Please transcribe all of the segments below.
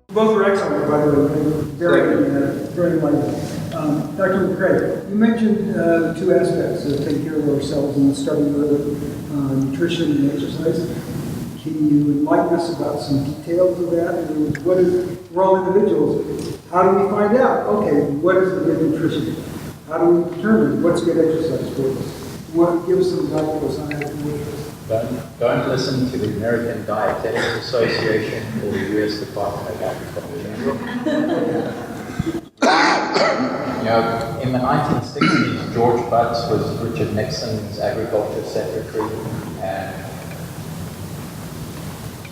Both were excellent, by the way. Very enlightening. Dr. McCrae, you mentioned two aspects of taking care of ourselves and starting with nutrition and exercise. Can you enlighten us about some details of that? We're all individuals. How do we find out? Okay, what is the good nutrition? How do we determine what's good exercise for us? Give us some guidelines on that. Don't listen to the American Dietetics Association or the U.S. Department of Agriculture. In the 1960s, George Butts was Richard Nixon's agriculture secretary, and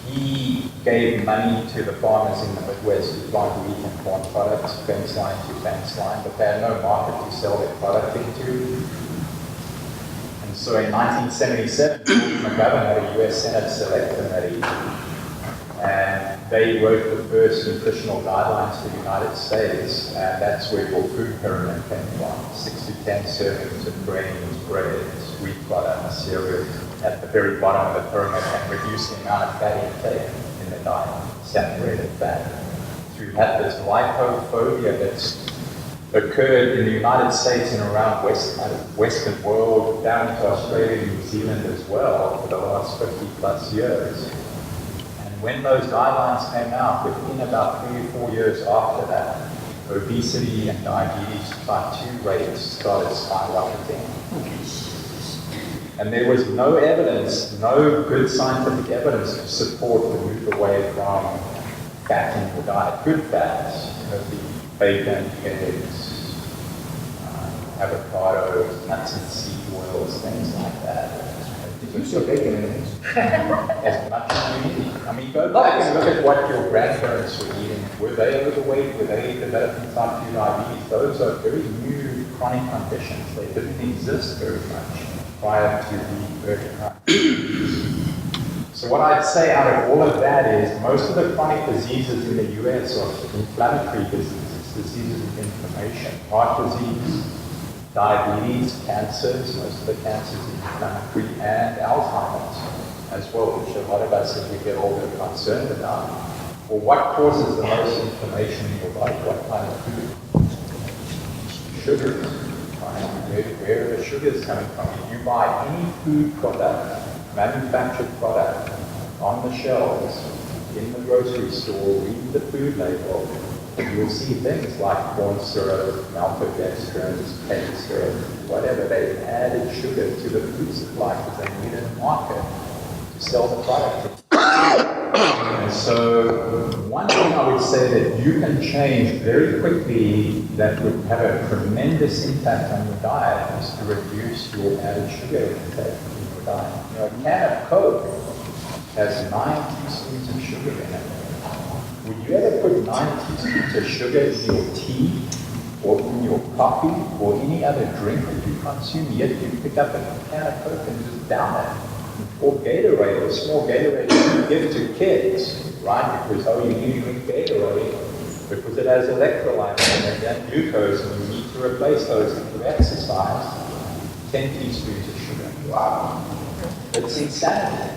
he gave money to the farmers in the Midwest who plant wheat and corn products, fence line to fence line, but they had no market to sell their product into. And so in 1977, George McGovern had a U.S. Senate Select Committee, and they wrote the first nutritional guidelines for the United States, and that's where your food pyramid came from. 6 to 10 servings of grains, breads, wheat products, cereals at the very bottom of the pyramid, and reduce the amount of fat intake in the diet, saturated fat. So you had this lipophobia that's occurred in the United States and around Western world, down to Australia and New Zealand as well for the last 50 plus years. And when those guidelines came out, within about 3 or 4 years after that, obesity and diabetes type 2 rates started skyrocketing. And there was no evidence, no good scientific evidence to support the move away from fat in the diet, good fats, the bacon, eggs, avocados, nuts and seed oils, things like that. You said bacon and eggs. As much as you need. I mean, go back and look at what your grandparents were eating. Were they overweight? Were they developing type 2 diabetes? Those are very new chronic conditions. They didn't exist very much prior to the early crisis. So what I'd say out of all of that is most of the chronic diseases in the US are inflammatory diseases, diseases of inflammation, heart disease, diabetes, cancers, most of the cancers are inflammatory, and Alzheimer's as well, which a lot of us as we get older are concerned about. Well, what causes the most inflammation in your body? What kind of food? Sugars. Where are the sugars coming from? If you buy any food product, manufactured product, on the shelves, in the grocery store, read the food label, you'll see things like corn syrup, maltodextrins, cane syrup, whatever. They've added sugar to the food supply because they need a market to sell the product. And so one thing I would say that you can change very quickly that would have a tremendous impact on your diet is to reduce your added sugar intake in your diet. You know, a can of Coke has 9 teaspoons of sugar in it. Would you ever put 9 teaspoons of sugar in your tea or in your coffee or any other drink that you consume? Yet you pick up a can of Coke and just down it. Or Gatorade, a small Gatorade you give to kids, right? Because, oh, you need to drink Gatorade because it has electrolytes in it and glucose, and you need to replace those if you exercise. 10 teaspoons of sugar. Wow. It's insanity.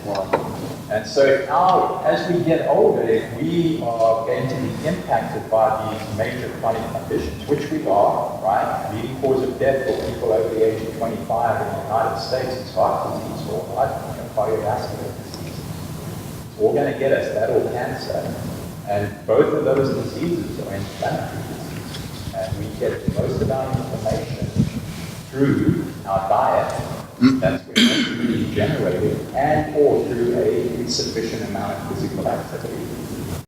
And so now, as we get older, if we are going to be impacted by these major chronic conditions, which we are, right? Leading cause of death for people over the age of 25 in the United States is heart disease or cardiovascular disease. It's all going to get us that or cancer. And both of those diseases are inflammatory diseases. And we get most of our information through our diet. That's where it's really generated, and or through a insufficient amount of physical activity.